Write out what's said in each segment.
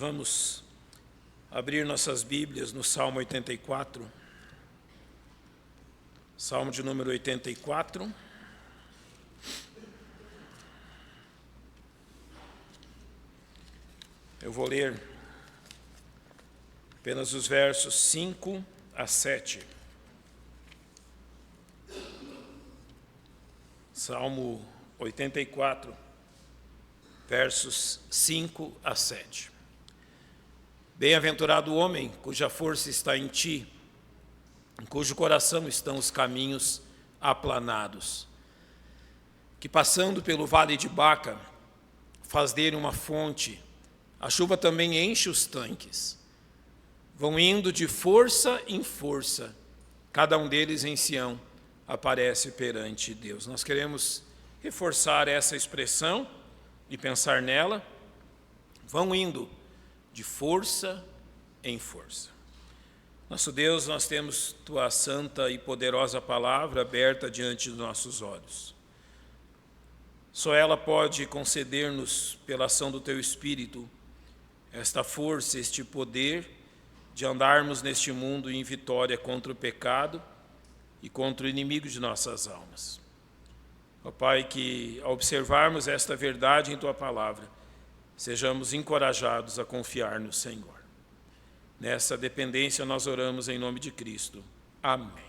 vamos abrir nossas Bíblias no Salmo 84. Salmo de número 84. Eu vou ler apenas os versos 5 a 7. Salmo 84, versos 5 a 7. Bem-aventurado o homem cuja força está em ti, em cujo coração estão os caminhos aplanados, que passando pelo vale de Baca, faz dele uma fonte, a chuva também enche os tanques. Vão indo de força em força, cada um deles em Sião aparece perante Deus. Nós queremos reforçar essa expressão e pensar nela. Vão indo de força em força. Nosso Deus, nós temos Tua santa e poderosa palavra aberta diante dos nossos olhos. Só ela pode conceder-nos, pela ação do Teu Espírito, esta força, este poder de andarmos neste mundo em vitória contra o pecado e contra o inimigo de nossas almas. Ó Pai, que ao observarmos esta verdade em Tua palavra, sejamos encorajados a confiar no Senhor. Nessa dependência nós oramos em nome de Cristo. Amém.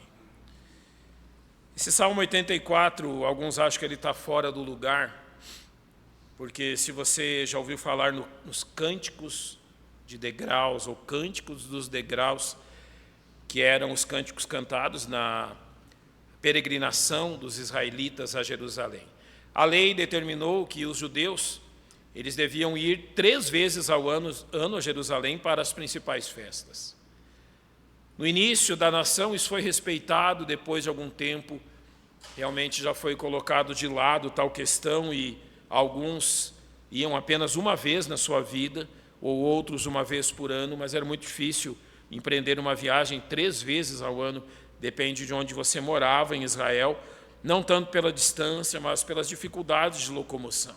Esse Salmo 84, alguns acham que ele está fora do lugar, porque se você já ouviu falar nos cânticos de degraus, ou cânticos dos degraus, que eram os cânticos cantados na peregrinação dos israelitas a Jerusalém. A lei determinou que os judeus eles deviam ir 3 vezes ao ano a Jerusalém para as principais festas. No início da nação isso foi respeitado, depois de algum tempo realmente já foi colocado de lado tal questão e alguns iam apenas uma vez na sua vida, ou outros uma vez por ano, mas era muito difícil empreender uma viagem 3 vezes ao ano, depende de onde você morava em Israel, não tanto pela distância, mas pelas dificuldades de locomoção.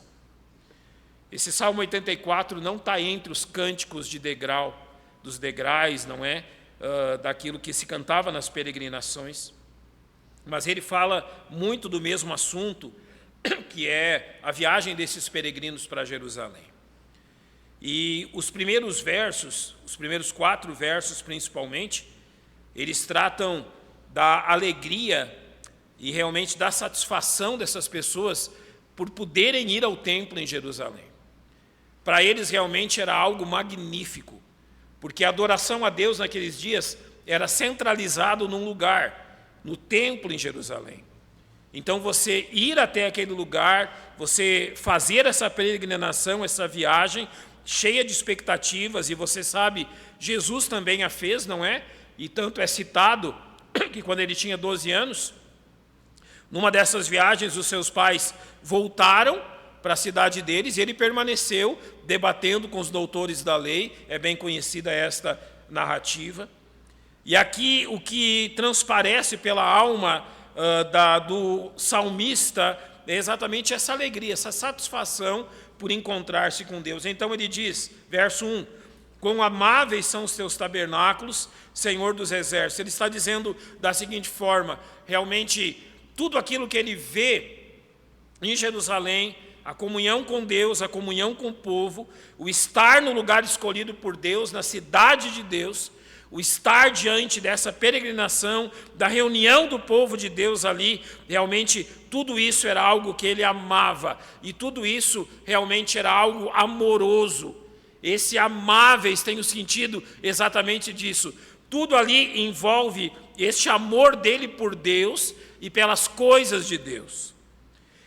Esse Salmo 84 não está entre os cânticos de degrau, dos degrais, não é? Daquilo que se cantava nas peregrinações, mas ele fala muito do mesmo assunto, que é a viagem desses peregrinos para Jerusalém. E os primeiros versos, os primeiros 4 versos principalmente, eles tratam da alegria e realmente da satisfação dessas pessoas por poderem ir ao templo em Jerusalém. Para eles realmente era algo magnífico, porque a adoração a Deus naqueles dias era centralizado num lugar, no templo em Jerusalém. Então você ir até aquele lugar, você fazer essa peregrinação, essa viagem, cheia de expectativas, e você sabe, Jesus também a fez, não é? E tanto é citado que quando ele tinha 12 anos, numa dessas viagens os seus pais voltaram para a cidade deles e ele permaneceu debatendo com os doutores da lei, é bem conhecida esta narrativa. E aqui o que transparece pela alma do salmista é exatamente essa alegria, essa satisfação por encontrar-se com Deus. Então ele diz, verso 1, quão amáveis são os teus tabernáculos, Senhor dos exércitos. Ele está dizendo da seguinte forma, realmente tudo aquilo que ele vê em Jerusalém, a comunhão com Deus, a comunhão com o povo, o estar no lugar escolhido por Deus, na cidade de Deus, o estar diante dessa peregrinação, da reunião do povo de Deus ali, realmente tudo isso era algo que ele amava, e tudo isso realmente era algo amoroso. Esse amáveis tem o sentido exatamente disso. Tudo ali envolve este amor dele por Deus e pelas coisas de Deus.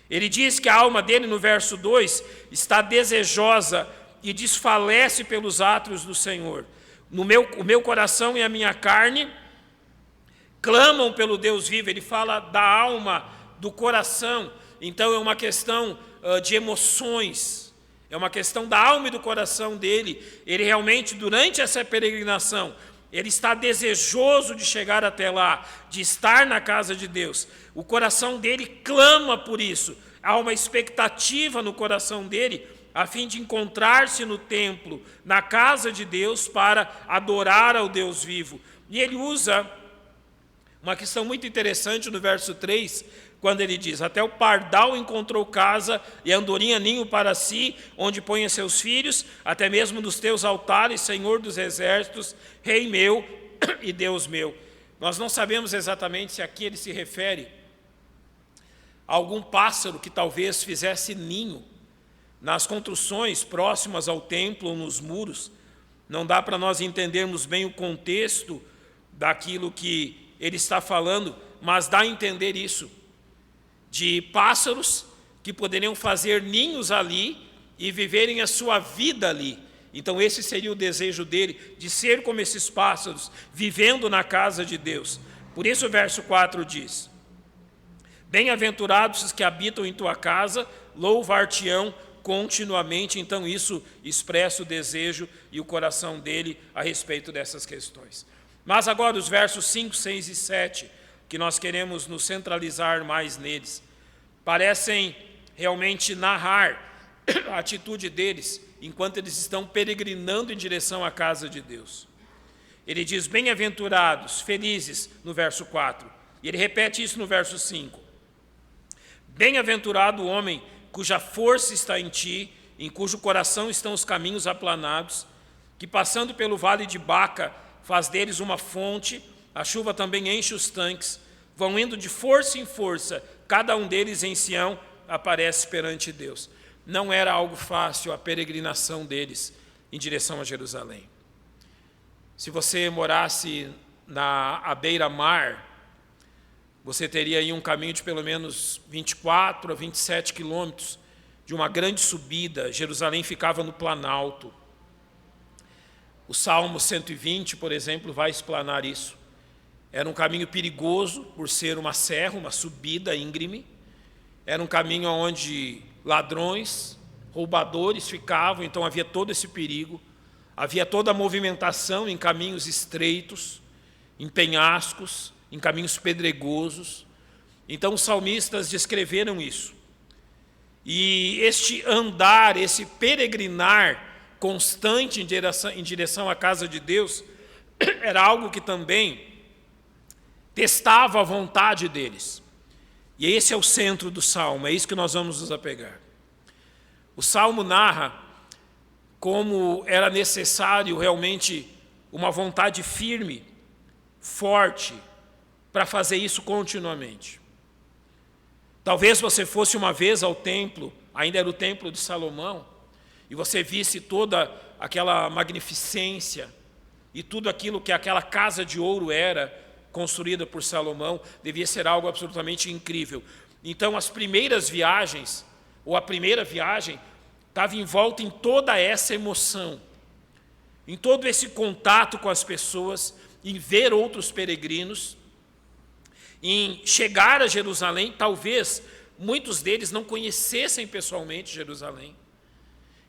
Ele diz que a alma dele, no verso 2, está desejosa e desfalece pelos átrios do Senhor. O meu coração e a minha carne clamam pelo Deus vivo. Ele fala da alma, do coração. Então é uma questão de emoções. É uma questão da alma e do coração dele. Ele realmente, durante essa peregrinação, ele está desejoso de chegar até lá, de estar na casa de Deus. O coração dele clama por isso. Há uma expectativa no coração dele a fim de encontrar-se no templo, na casa de Deus, para adorar ao Deus vivo. E ele usa uma questão muito interessante no verso 3, quando ele diz: até o pardal encontrou casa e a andorinha ninho para si, onde ponha seus filhos, até mesmo dos teus altares, Senhor dos exércitos, Rei meu e Deus meu. Nós não sabemos exatamente se aqui ele se refere a algum pássaro que talvez fizesse ninho nas construções próximas ao templo ou nos muros. Não dá para nós entendermos bem o contexto daquilo que ele está falando, mas dá a entender isso, de pássaros que poderiam fazer ninhos ali e viverem a sua vida ali. Então esse seria o desejo dele, de ser como esses pássaros, vivendo na casa de Deus. Por isso o verso 4 diz: bem-aventurados os que habitam em tua casa, louvar-te-ão continuamente. Então isso expressa o desejo e o coração dele a respeito dessas questões. Mas agora os versos 5, 6 e 7, que nós queremos nos centralizar mais neles, parecem realmente narrar a atitude deles enquanto eles estão peregrinando em direção à casa de Deus. Ele diz: bem-aventurados, felizes, no verso 4, e ele repete isso no verso 5. Bem-aventurado o homem cuja força está em ti, em cujo coração estão os caminhos aplanados, que passando pelo vale de Baca faz deles uma fonte, a chuva também enche os tanques, vão indo de força em força, cada um deles em Sião aparece perante Deus. Não era algo fácil a peregrinação deles em direção a Jerusalém. Se você morasse à beira-mar, você teria aí um caminho de pelo menos 24 a 27 quilômetros, de uma grande subida. Jerusalém ficava no Planalto. O Salmo 120, por exemplo, vai explanar isso. Era um caminho perigoso, por ser uma serra, uma subida íngreme. Era um caminho onde ladrões, roubadores ficavam, então havia todo esse perigo. Havia toda a movimentação em caminhos estreitos, em penhascos, em caminhos pedregosos. Então os salmistas descreveram isso. E este andar, esse peregrinar constante em direção à casa de Deus, era algo que também testava a vontade deles. E esse é o centro do Salmo, é isso que nós vamos nos apegar. O Salmo narra como era necessário realmente uma vontade firme, forte, para fazer isso continuamente. Talvez você fosse uma vez ao templo, ainda era o templo de Salomão, e você visse toda aquela magnificência e tudo aquilo que aquela casa de ouro era, construída por Salomão, devia ser algo absolutamente incrível. Então as primeiras viagens, ou a primeira viagem, estava envolta em toda essa emoção, em todo esse contato com as pessoas, em ver outros peregrinos, em chegar a Jerusalém. Talvez muitos deles não conhecessem pessoalmente Jerusalém.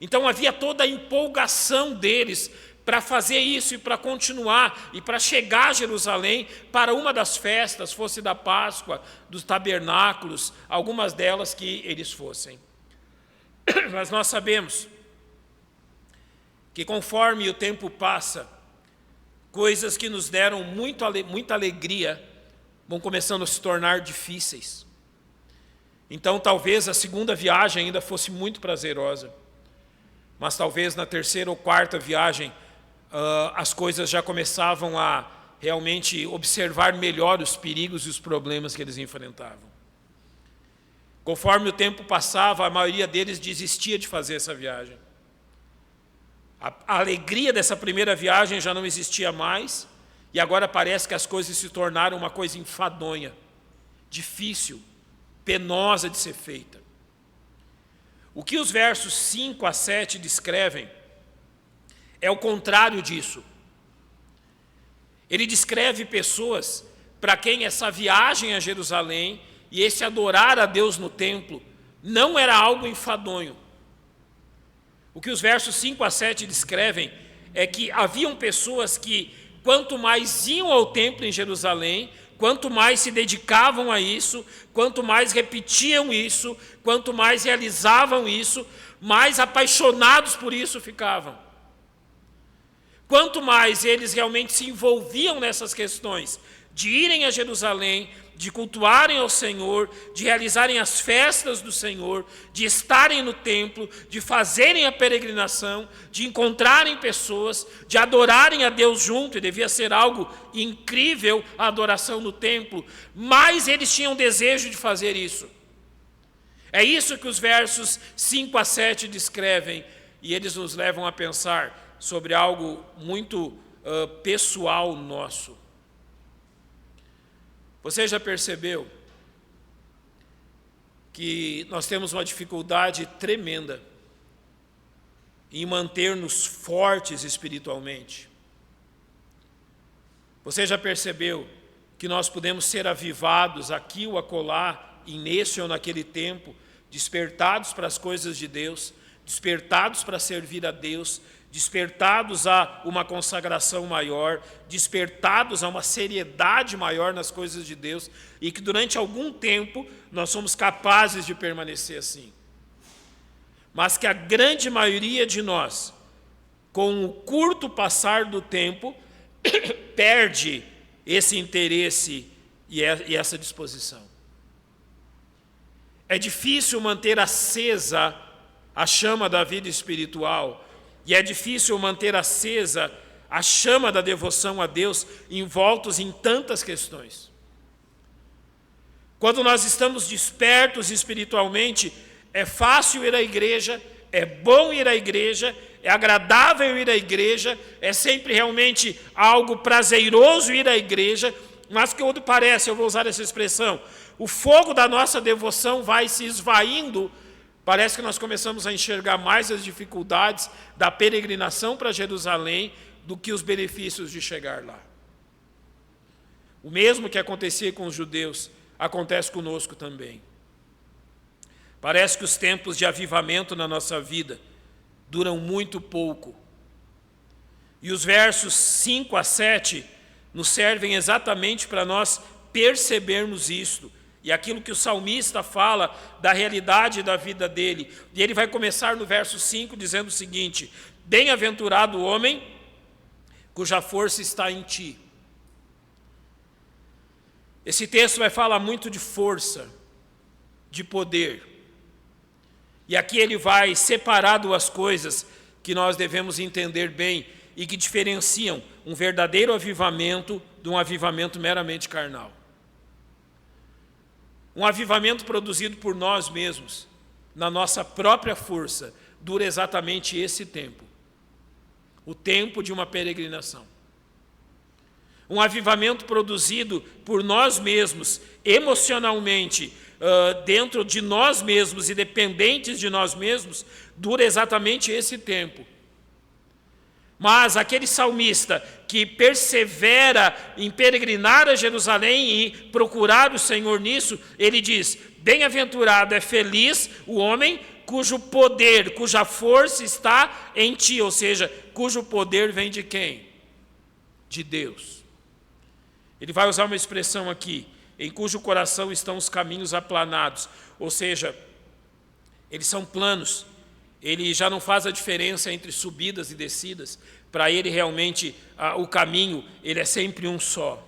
Então havia toda a empolgação deles para fazer isso e para continuar, e para chegar a Jerusalém para uma das festas, fosse da Páscoa, dos tabernáculos, algumas delas que eles fossem. Mas nós sabemos que conforme o tempo passa, coisas que nos deram muita alegria vão começando a se tornar difíceis. Então talvez a segunda viagem ainda fosse muito prazerosa, mas talvez na terceira ou quarta viagem as coisas já começavam a realmente observar melhor os perigos e os problemas que eles enfrentavam. Conforme o tempo passava, a maioria deles desistia de fazer essa viagem. A alegria dessa primeira viagem já não existia mais, e agora parece que as coisas se tornaram uma coisa enfadonha, difícil, penosa de ser feita. O que os versos 5 a 7 descrevem é o contrário disso. Ele descreve pessoas para quem essa viagem a Jerusalém e esse adorar a Deus no templo não era algo enfadonho. O que os versos 5 a 7 descrevem é que haviam pessoas que, quanto mais iam ao templo em Jerusalém, quanto mais se dedicavam a isso, quanto mais repetiam isso, quanto mais realizavam isso, mais apaixonados por isso ficavam. Quanto mais eles realmente se envolviam nessas questões, de irem a Jerusalém, de cultuarem ao Senhor, de realizarem as festas do Senhor, de estarem no templo, de fazerem a peregrinação, de encontrarem pessoas, de adorarem a Deus junto, e devia ser algo incrível a adoração no templo, mais eles tinham desejo de fazer isso. É isso que os versos 5 a 7 descrevem, e eles nos levam a pensar sobre algo muito pessoal nosso. Você já percebeu que nós temos uma dificuldade tremenda em manter-nos fortes espiritualmente? Você já percebeu que nós podemos ser avivados aqui ou acolá, e nesse ou naquele tempo, despertados para as coisas de Deus, despertados para servir a Deus, despertados a uma consagração maior, despertados a uma seriedade maior nas coisas de Deus, e que durante algum tempo nós somos capazes de permanecer assim. Mas que a grande maioria de nós, com o curto passar do tempo, perde esse interesse e essa disposição. É difícil manter acesa a chama da vida espiritual, e é difícil manter acesa a chama da devoção a Deus envoltos em tantas questões. Quando nós estamos despertos espiritualmente, é fácil ir à igreja, é bom ir à igreja, é agradável ir à igreja, é sempre realmente algo prazeroso ir à igreja, mas quando parece, eu vou usar essa expressão, o fogo da nossa devoção vai se esvaindo. Parece que nós começamos a enxergar mais as dificuldades da peregrinação para Jerusalém do que os benefícios de chegar lá. O mesmo que acontecia com os judeus, acontece conosco também. Parece que os tempos de avivamento na nossa vida duram muito pouco. E os versos 5 a 7 nos servem exatamente para nós percebermos isto. E aquilo que o salmista fala da realidade da vida dele. E ele vai começar no verso 5 dizendo o seguinte: bem-aventurado o homem cuja força está em ti. Esse texto vai falar muito de força, de poder. E aqui ele vai separar duas coisas que nós devemos entender bem e que diferenciam um verdadeiro avivamento de um avivamento meramente carnal. Um avivamento produzido por nós mesmos, na nossa própria força, dura exatamente esse tempo. O tempo de uma peregrinação. Um avivamento produzido por nós mesmos, emocionalmente, dentro de nós mesmos e dependentes de nós mesmos, dura exatamente esse tempo. Mas aquele salmista que persevera em peregrinar a Jerusalém e procurar o Senhor nisso, ele diz: bem-aventurado, é feliz o homem cujo poder, cuja força está em ti, ou seja, cujo poder vem de quem? De Deus. Ele vai usar uma expressão aqui, em cujo coração estão os caminhos aplanados, ou seja, eles são planos. Ele já não faz a diferença entre subidas e descidas. Para ele, realmente, o caminho, ele é sempre um só.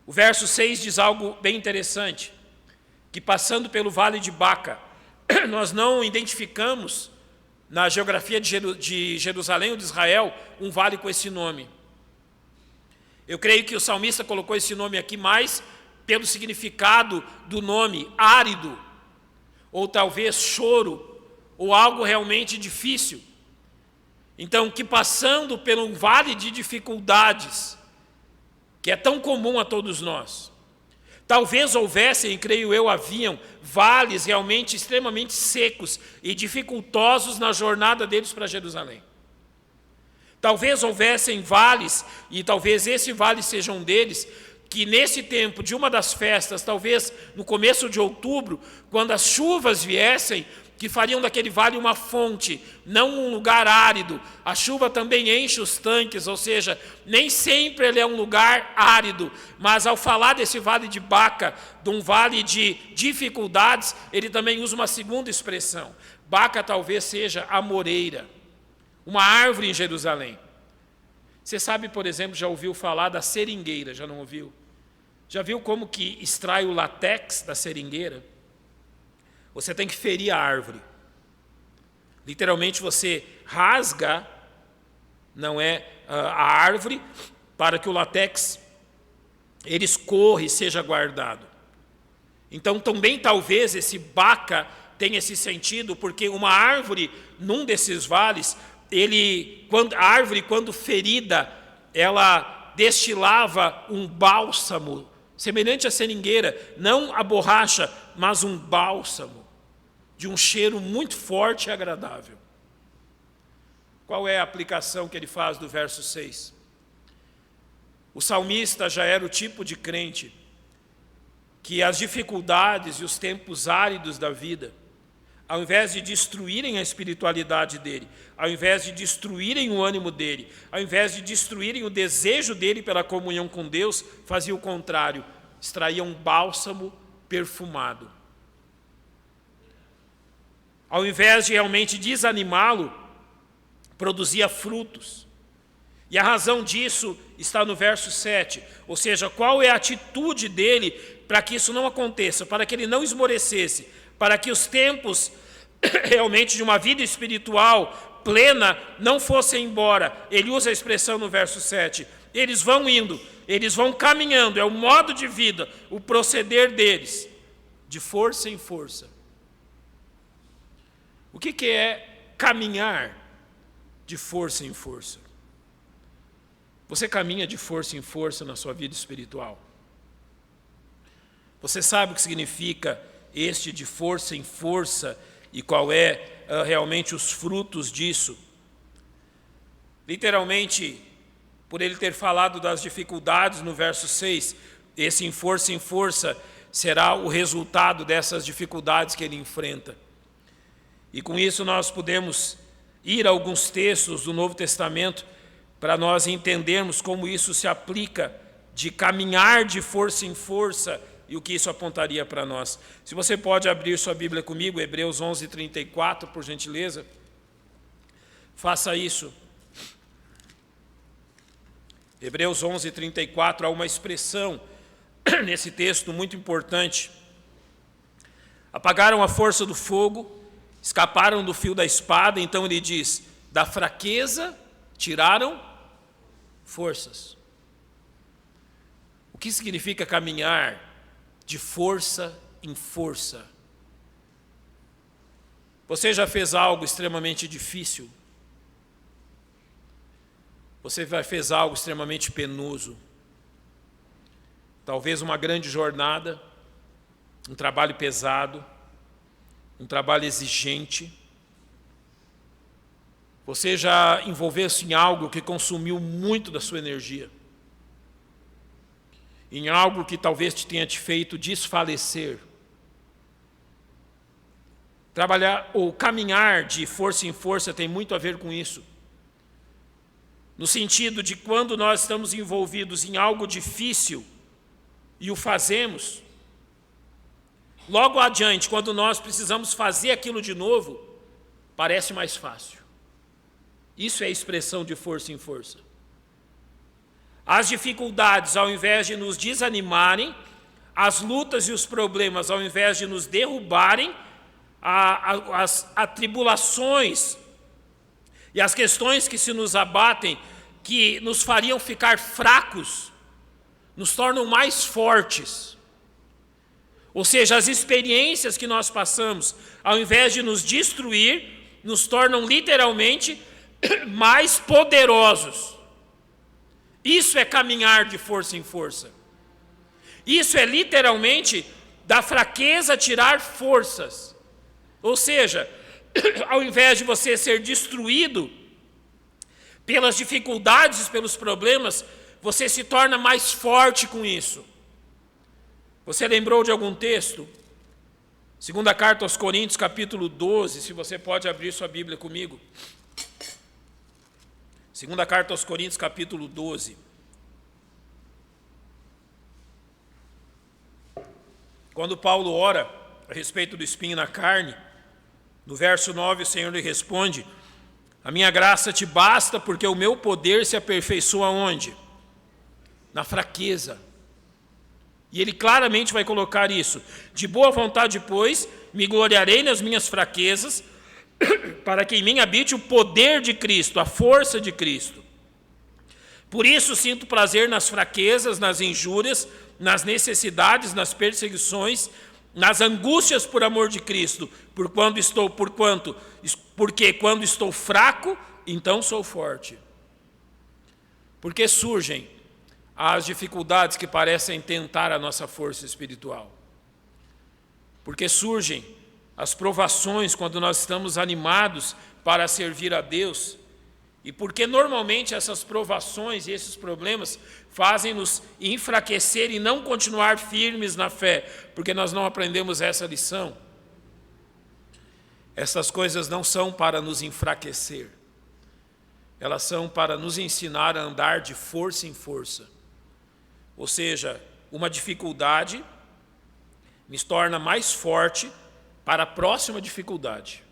O verso 6 diz algo bem interessante, que passando pelo vale de Baca, nós não identificamos na geografia de Jerusalém ou de Israel um vale com esse nome. Eu creio que o salmista colocou esse nome aqui mais pelo significado do nome, árido, ou talvez choro, ou algo realmente difícil. Então, que passando por um vale de dificuldades, que é tão comum a todos nós, talvez houvessem, e creio eu, haviam vales realmente extremamente secos e dificultosos na jornada deles para Jerusalém. Talvez houvessem vales, e talvez esse vale seja um deles, que nesse tempo de uma das festas, talvez no começo de outubro, quando as chuvas viessem, que fariam daquele vale uma fonte, não um lugar árido. A chuva também enche os tanques, ou seja, nem sempre ele é um lugar árido, mas ao falar desse vale de Baca, de um vale de dificuldades, ele também usa uma segunda expressão. Baca talvez seja a moreira, uma árvore em Jerusalém. Você sabe, por exemplo, já ouviu falar da seringueira, já não ouviu? Já viu como que extrai o látex da seringueira? Você tem que ferir a árvore. Literalmente você rasga, não é, a árvore para que o látex ele escorra e seja guardado. Então também talvez esse Baca tenha esse sentido, porque uma árvore num desses vales, a árvore quando ferida, ela destilava um bálsamo, semelhante à seringueira, não a borracha, mas um bálsamo, de um cheiro muito forte e agradável. Qual é a aplicação que ele faz do verso 6? O salmista já era o tipo de crente que as dificuldades e os tempos áridos da vida, ao invés de destruírem a espiritualidade dele, ao invés de destruírem o ânimo dele, ao invés de destruírem o desejo dele pela comunhão com Deus, fazia o contrário, extraía um bálsamo perfumado. Ao invés de realmente desanimá-lo, produzia frutos. E a razão disso está no verso 7, ou seja, qual é a atitude dele para que isso não aconteça, para que ele não esmorecesse, para que os tempos realmente de uma vida espiritual plena não fossem embora. Ele usa a expressão no verso 7, eles vão indo, eles vão caminhando, é o modo de vida, o proceder deles, de força em força. O que é caminhar de força em força? Você caminha de força em força na sua vida espiritual? Você sabe o que significa este de força em força e qual é realmente os frutos disso? Literalmente, por ele ter falado das dificuldades no verso 6, esse em força será o resultado dessas dificuldades que ele enfrenta. E com isso nós podemos ir a alguns textos do Novo Testamento para nós entendermos como isso se aplica de caminhar de força em força e o que isso apontaria para nós. Se você pode abrir sua Bíblia comigo, Hebreus 11:34, por gentileza. Faça isso. Hebreus 11:34, há uma expressão nesse texto muito importante. Apagaram a força do fogo, escaparam do fio da espada, então ele diz, da fraqueza tiraram forças. O que significa caminhar de força em força? Você já fez algo extremamente difícil? Você já fez algo extremamente penoso? Talvez uma grande jornada, um trabalho pesado, um trabalho exigente. Você já envolveu-se em algo que consumiu muito da sua energia, em algo que talvez te tenha te feito desfalecer. Trabalhar ou caminhar de força em força tem muito a ver com isso. No sentido de quando nós estamos envolvidos em algo difícil e o fazemos, logo adiante, quando nós precisamos fazer aquilo de novo, parece mais fácil. Isso é a expressão de força em força. As dificuldades, ao invés de nos desanimarem, as lutas e os problemas, ao invés de nos derrubarem, as atribulações e as questões que se nos abatem, que nos fariam ficar fracos, nos tornam mais fortes. Ou seja, as experiências que nós passamos, ao invés de nos destruir, nos tornam literalmente mais poderosos. Isso é caminhar de força em força. Isso é literalmente da fraqueza tirar forças. Ou seja, ao invés de você ser destruído pelas dificuldades, pelos problemas, você se torna mais forte com isso. Você lembrou de algum texto? Segunda carta aos Coríntios, capítulo 12, se você pode abrir sua Bíblia comigo. Segunda carta aos Coríntios, capítulo 12. Quando Paulo ora a respeito do espinho na carne, no verso 9 o Senhor lhe responde: a minha graça te basta, porque o meu poder se aperfeiçoa onde? Na fraqueza. E ele claramente vai colocar isso. De boa vontade, pois, me gloriarei nas minhas fraquezas, para que em mim habite o poder de Cristo, a força de Cristo. Por isso sinto prazer nas fraquezas, nas injúrias, nas necessidades, nas perseguições, nas angústias por amor de Cristo, porque quando estou fraco, então sou forte. Porque surgem as dificuldades que parecem tentar a nossa força espiritual. Porque surgem as provações quando nós estamos animados para servir a Deus. E porque normalmente essas provações e esses problemas fazem-nos enfraquecer e não continuar firmes na fé, porque nós não aprendemos essa lição. Essas coisas não são para nos enfraquecer. Elas são para nos ensinar a andar de força em força. Ou seja, uma dificuldade me torna mais forte para a próxima dificuldade.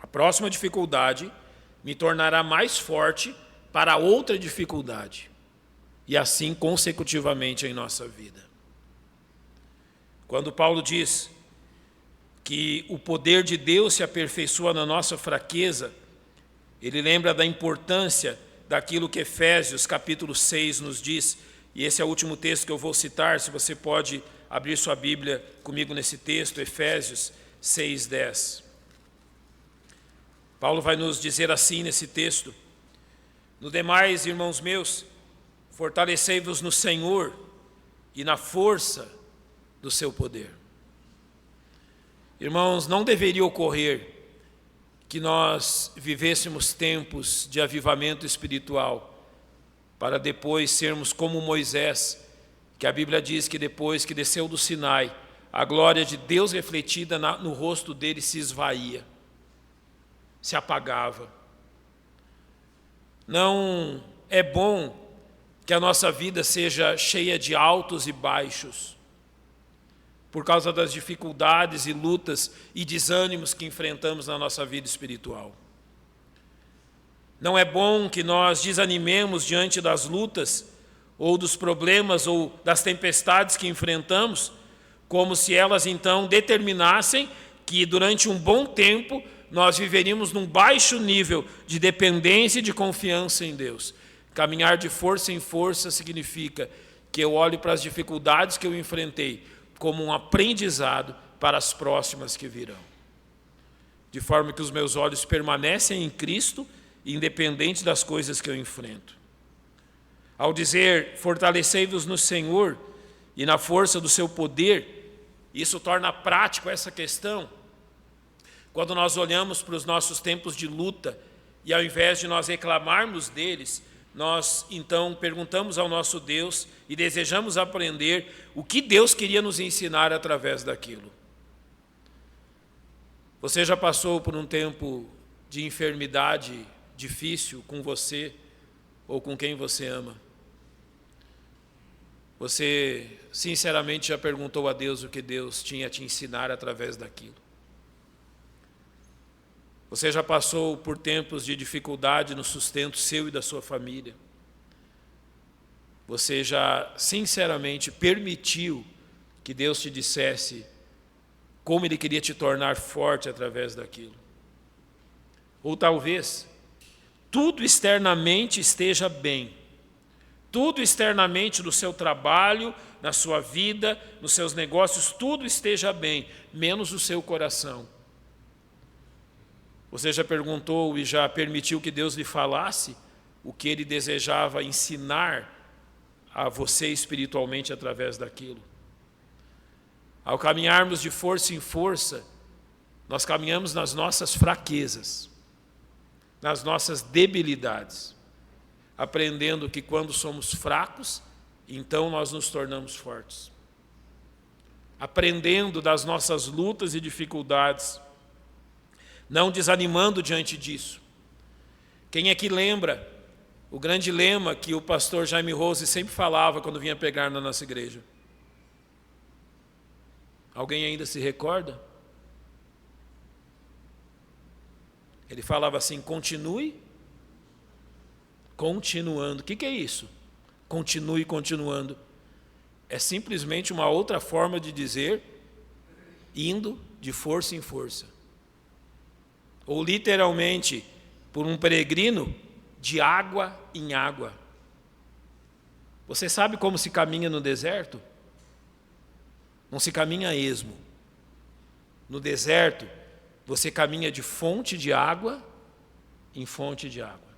A próxima dificuldade me tornará mais forte para outra dificuldade. E assim consecutivamente em nossa vida. Quando Paulo diz que o poder de Deus se aperfeiçoa na nossa fraqueza, ele lembra da importância daquilo que Efésios capítulo 6 nos diz. E esse é o último texto que eu vou citar, se você pode abrir sua Bíblia comigo nesse texto, Efésios 6:10. Paulo vai nos dizer assim nesse texto: no demais, irmãos meus, fortalecei-vos no Senhor e na força do seu poder. Irmãos, não deveria ocorrer que nós vivêssemos tempos de avivamento espiritual para depois sermos como Moisés, que a Bíblia diz que depois que desceu do Sinai, a glória de Deus refletida no rosto dele se esvaía, se apagava. Não é bom que a nossa vida seja cheia de altos e baixos, por causa das dificuldades e lutas e desânimos que enfrentamos na nossa vida espiritual. Não é bom que nós desanimemos diante das lutas, ou dos problemas, ou das tempestades que enfrentamos, como se elas então determinassem que durante um bom tempo nós viveríamos num baixo nível de dependência e de confiança em Deus. Caminhar de força em força significa que eu olho para as dificuldades que eu enfrentei como um aprendizado para as próximas que virão. De forma que os meus olhos permanecem em Cristo, independente das coisas que eu enfrento. Ao dizer, fortalecei-vos no Senhor e na força do seu poder, isso torna prático essa questão. Quando nós olhamos para os nossos tempos de luta e ao invés de nós reclamarmos deles, nós então perguntamos ao nosso Deus e desejamos aprender o que Deus queria nos ensinar através daquilo. Você já passou por um tempo de enfermidade difícil com você ou com quem você ama? Você sinceramente já perguntou a Deus o que Deus tinha a te ensinar através daquilo? Você já passou por tempos de dificuldade no sustento seu e da sua família? Você já sinceramente permitiu que Deus te dissesse como Ele queria te tornar forte através daquilo? Ou talvez tudo externamente esteja bem, tudo externamente no seu trabalho, na sua vida, nos seus negócios, tudo esteja bem, menos o seu coração. Você já perguntou e já permitiu que Deus lhe falasse o que Ele desejava ensinar a você espiritualmente através daquilo? Ao caminharmos de força em força, nós caminhamos nas nossas fraquezas, nas nossas debilidades, aprendendo que quando somos fracos, então nós nos tornamos fortes. aprendendo das nossas lutas e dificuldades, não desanimando diante disso. Quem aqui lembra o grande lema que o pastor Jaime Rose sempre falava quando vinha pregar na nossa igreja? Alguém ainda se recorda? Ele falava assim: continue continuando. O que é isso? Continue continuando. É simplesmente uma outra forma de dizer indo de força em força. Ou literalmente, por um peregrino, de água em água. Você sabe como se caminha no deserto? Não se caminha a esmo. No deserto, você caminha de fonte de água em fonte de água.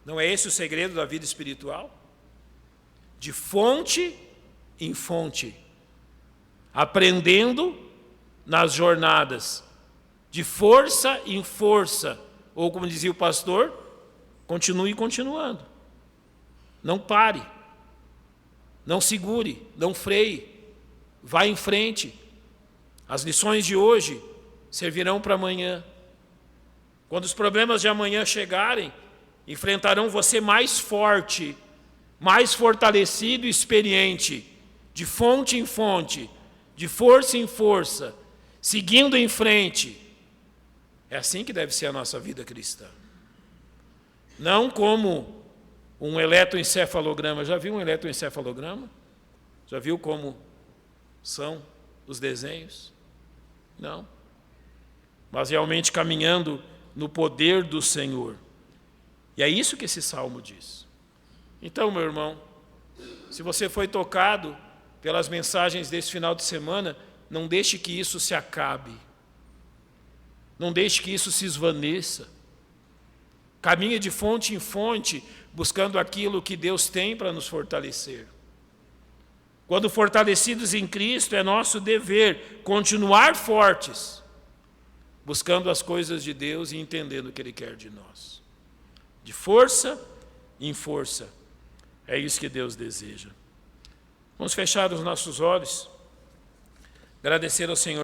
Não é esse o segredo da vida espiritual? De fonte em fonte, aprendendo nas jornadas, de força em força, ou como dizia o pastor, continue continuando. Não pare, não segure, não freie, vá em frente. As lições de hoje servirão para amanhã. Quando os problemas de amanhã chegarem, enfrentarão você mais forte, mais fortalecido e experiente, de fonte em fonte, de força em força, seguindo em frente. É assim que deve ser a nossa vida cristã. Não como um eletroencefalograma. Já viu um eletroencefalograma? Já viu como são os desenhos? Não. Mas realmente caminhando no poder do Senhor. E é isso que esse salmo diz. Então, meu irmão, se você foi tocado pelas mensagens desse final de semana, não deixe que isso se acabe. Não deixe que isso se esvaneça. Caminhe de fonte em fonte, buscando aquilo que Deus tem para nos fortalecer. Quando fortalecidos em Cristo, é nosso dever continuar fortes, buscando as coisas de Deus e entendendo o que Ele quer de nós. De força em força. É isso que Deus deseja. Vamos fechar os nossos olhos, agradecer ao Senhor.